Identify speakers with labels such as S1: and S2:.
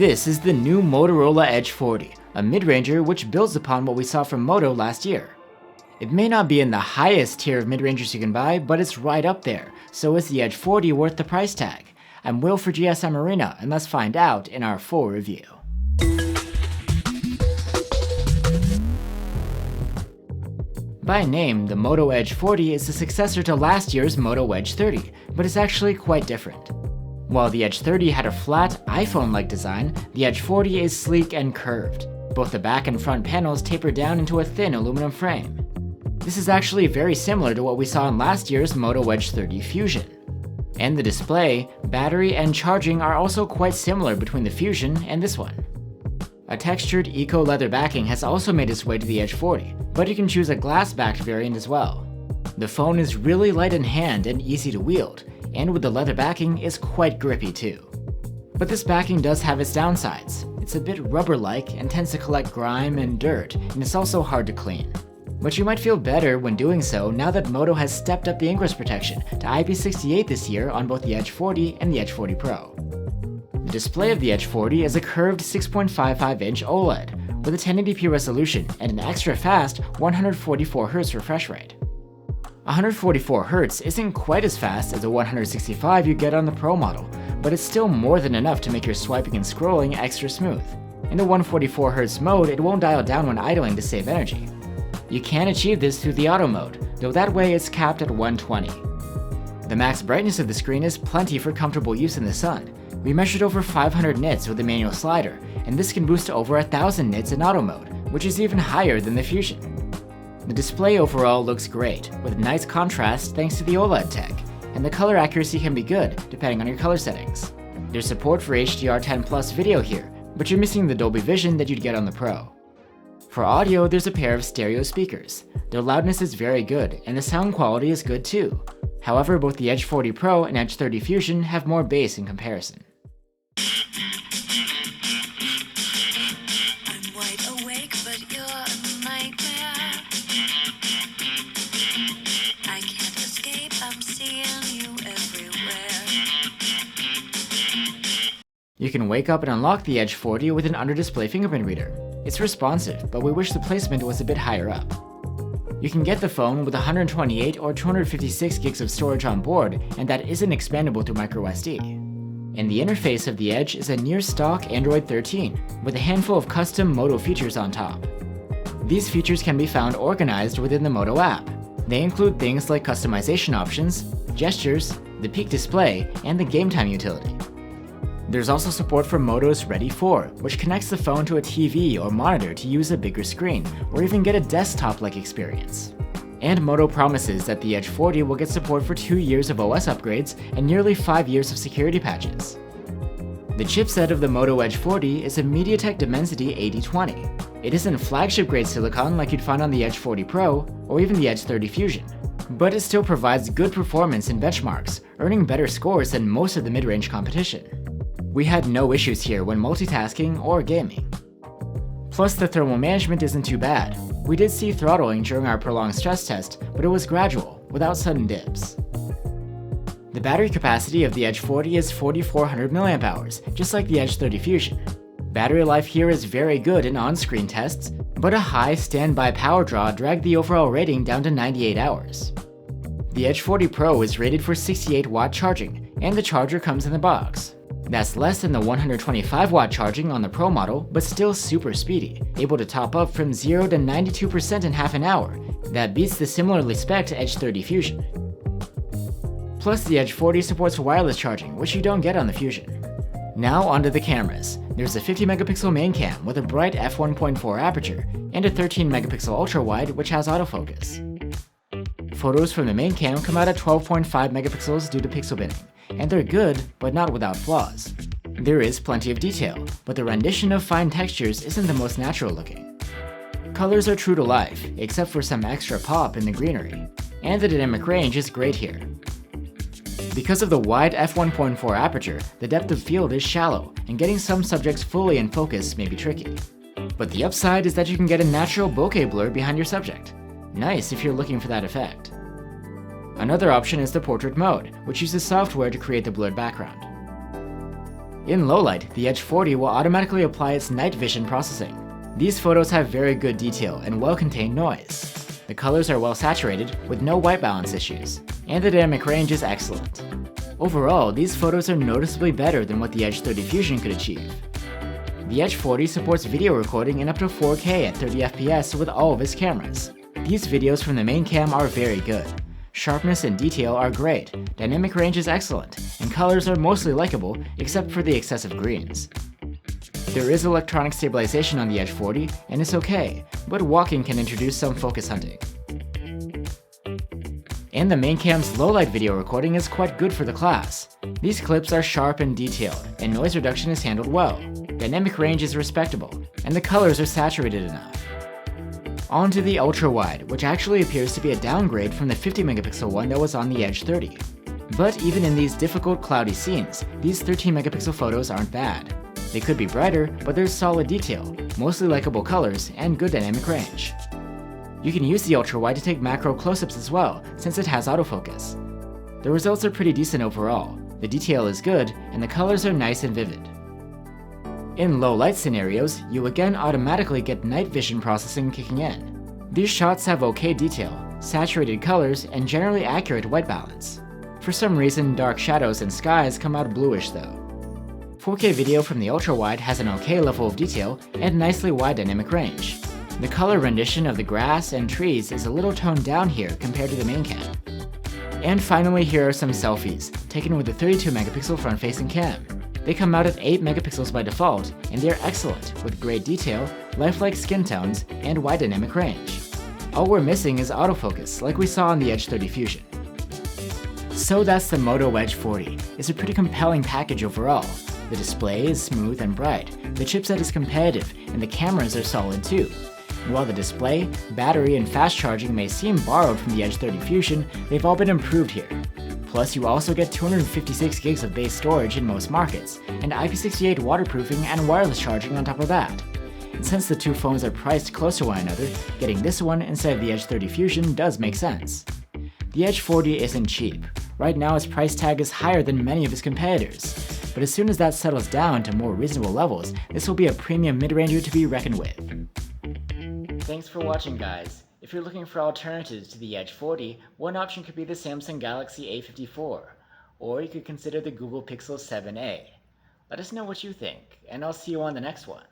S1: This is the new Motorola Edge 40, a mid-ranger which builds upon what we saw from Moto last year. It may not be in the highest tier of mid-rangers you can buy, but it's right up there, so is the Edge 40 worth the price tag? I'm Will for GSM Arena, and let's find out in our full review. By name, the Moto Edge 40 is the successor to last year's Moto Edge 30, but it's actually quite different. While the Edge 30 had a flat, iPhone-like design, the Edge 40 is sleek and curved. Both the back and front panels taper down into a thin aluminum frame. This is actually very similar to what we saw in last year's Moto Edge 30 Fusion. And the display, battery, and charging are also quite similar between the Fusion and this one. A textured eco-leather backing has also made its way to the Edge 40, but you can choose a glass-backed variant as well. The phone is really light in hand and easy to wield, and with the leather backing, is quite grippy too. But this backing does have its downsides. It's a bit rubber-like and tends to collect grime and dirt, and it's also hard to clean. But you might feel better when doing so now that Moto has stepped up the ingress protection to IP68 this year on both the Edge 40 and the Edge 40 Pro. The display of the Edge 40 is a curved 6.55-inch OLED with a 1080p resolution and an extra fast 144Hz refresh rate. 144Hz isn't quite as fast as the 165 you get on the Pro model, but it's still more than enough to make your swiping and scrolling extra smooth. In the 144Hz mode, it won't dial down when idling to save energy. You can achieve this through the auto mode, though that way it's capped at 120. The max brightness of the screen is plenty for comfortable use in the sun. We measured over 500 nits with the manual slider, and this can boost to over 1000 nits in auto mode, which is even higher than the Fusion. The display overall looks great, with nice contrast thanks to the OLED tech, and the color accuracy can be good depending on your color settings. There's support for HDR10+ video here, but you're missing the Dolby Vision that you'd get on the Pro. For audio, there's a pair of stereo speakers. Their loudness is very good, and the sound quality is good too. However, both the Edge 40 Pro and Edge 30 Fusion have more bass in comparison. You can wake up and unlock the Edge 40 with an under-display fingerprint reader. It's responsive, but we wish the placement was a bit higher up. You can get the phone with 128 or 256 gigs of storage on board, and that isn't expandable through microSD. And the interface of the Edge is a near-stock Android 13, with a handful of custom Moto features on top. These features can be found organized within the Moto app. They include things like customization options, gestures, the peak display, and the game time utility. There's also support for Moto's Ready 4, which connects the phone to a TV or monitor to use a bigger screen, or even get a desktop-like experience. And Moto promises that the Edge 40 will get support for 2 years of OS upgrades and nearly 5 years of security patches. The chipset of the Moto Edge 40 is a MediaTek Dimensity 8020. It isn't flagship-grade silicon like you'd find on the Edge 40 Pro or even the Edge 30 Fusion, but it still provides good performance in benchmarks, earning better scores than most of the mid-range competition. We had no issues here when multitasking or gaming. Plus, the thermal management isn't too bad. We did see throttling during our prolonged stress test, but it was gradual, without sudden dips. The battery capacity of the Edge 40 is 4400 mAh, just like the Edge 30 Fusion. Battery life here is very good in on-screen tests, but a high standby power draw dragged the overall rating down to 98 hours. The Edge 40 Pro is rated for 68-watt charging, and the charger comes in the box. That's less than the 125-watt charging on the Pro model, but still super speedy, able to top up from 0 to 92% in half an hour. That beats the similarly spec'd Edge 30 Fusion. Plus, the Edge 40 supports wireless charging, which you don't get on the Fusion. Now onto the cameras. There's a 50-megapixel main cam with a bright f1.4 aperture, and a 13-megapixel ultrawide which has autofocus. Photos from the main cam come out at 12.5 megapixels due to pixel binning, and they're good, but not without flaws. There is plenty of detail, but the rendition of fine textures isn't the most natural looking. Colors are true to life, except for some extra pop in the greenery, and the dynamic range is great here. Because of the wide f1.4 aperture, the depth of field is shallow, and getting some subjects fully in focus may be tricky. But the upside is that you can get a natural bokeh blur behind your subject. Nice if you're looking for that effect. Another option is the portrait mode, which uses software to create the blurred background. In low light, the Edge 40 will automatically apply its night vision processing. These photos have very good detail and well-contained noise. The colors are well saturated with no white balance issues, and the dynamic range is excellent. Overall, these photos are noticeably better than what the Edge 30 Fusion could achieve. The Edge 40 supports video recording in up to 4K at 30 FPS with all of its cameras. These videos from the main cam are very good. Sharpness and detail are great, dynamic range is excellent, and colors are mostly likable except for the excessive greens. There is electronic stabilization on the Edge 40, and it's okay, but walking can introduce some focus hunting. And the main cam's low-light video recording is quite good for the class. These clips are sharp and detailed, and noise reduction is handled well. Dynamic range is respectable, and the colors are saturated enough. On to the Ultrawide, which actually appears to be a downgrade from the 50-megapixel one that was on the Edge 30. But even in these difficult cloudy scenes, these 13-megapixel photos aren't bad. They could be brighter, but there's solid detail, mostly likable colors, and good dynamic range. You can use the Ultrawide to take macro close-ups as well, since it has autofocus. The results are pretty decent overall, the detail is good, and the colors are nice and vivid. In low light scenarios, you again automatically get night vision processing kicking in. These shots have okay detail, saturated colors, and generally accurate white balance. For some reason, dark shadows and skies come out bluish though. 4K video from the Ultrawide has an okay level of detail and nicely wide dynamic range. The color rendition of the grass and trees is a little toned down here compared to the main cam. And finally, here are some selfies, taken with the 32-megapixel front-facing cam. They come out at 8 megapixels by default, and they are excellent, with great detail, lifelike skin tones, and wide dynamic range. All we're missing is autofocus, like we saw on the Edge 30 Fusion. So that's the Moto Edge 40. It's a pretty compelling package overall. The display is smooth and bright, the chipset is competitive, and the cameras are solid too. And while the display, battery, and fast charging may seem borrowed from the Edge 30 Fusion, they've all been improved here. Plus, you also get 256 gigs of base storage in most markets, and IP68 waterproofing and wireless charging on top of that. And since the two phones are priced close to one another, getting this one instead of the Edge 30 Fusion does make sense. The Edge 40 isn't cheap. Right now its price tag is higher than many of its competitors, but as soon as that settles down to more reasonable levels, this will be a premium mid-ranger to be reckoned with. Thanks for watching, guys. If you're looking for alternatives to the Edge 40, one option could be the Samsung Galaxy A54, or you could consider the Google Pixel 7a. Let us know what you think, and I'll see you on the next one.